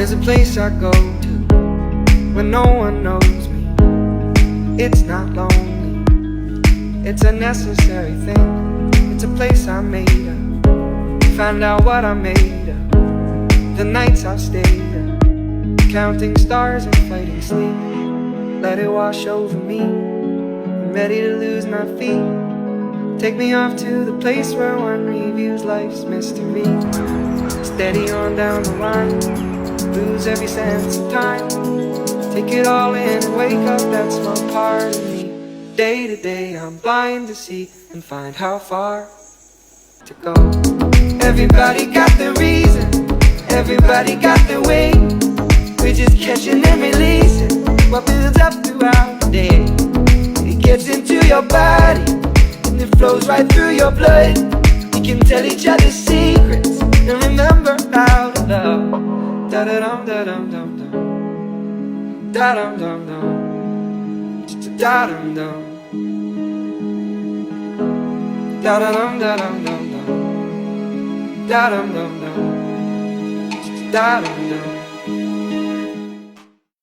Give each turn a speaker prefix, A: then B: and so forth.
A: There's a place I go to when no one knows me. It's not lonely, it's a necessary thing. It's a place I made up, find out what I made of. The nights I've stayed up, counting stars and fighting sleep. Let it wash over me, I'm ready to lose my feet. Take me off to the place where one reviews life's mystery. Steady on down the line, lose every sense of time. Take it all in and wake up that small part of me. Day to day I'm blind to see and find how far to go. Everybody got their reason, everybody got their way. We're just catching and releasing what builds up throughout the day. It gets into your body and it flows right through your blood. We can tell each other secrets and remember how to love. Da-da-dum, da-dum, dum, dum. Da-dum, dum, dum. Da-dum, dum. Da-da-dum, da-dum, dum, dum. Da-dum, dum, dum. Da-dum, dum.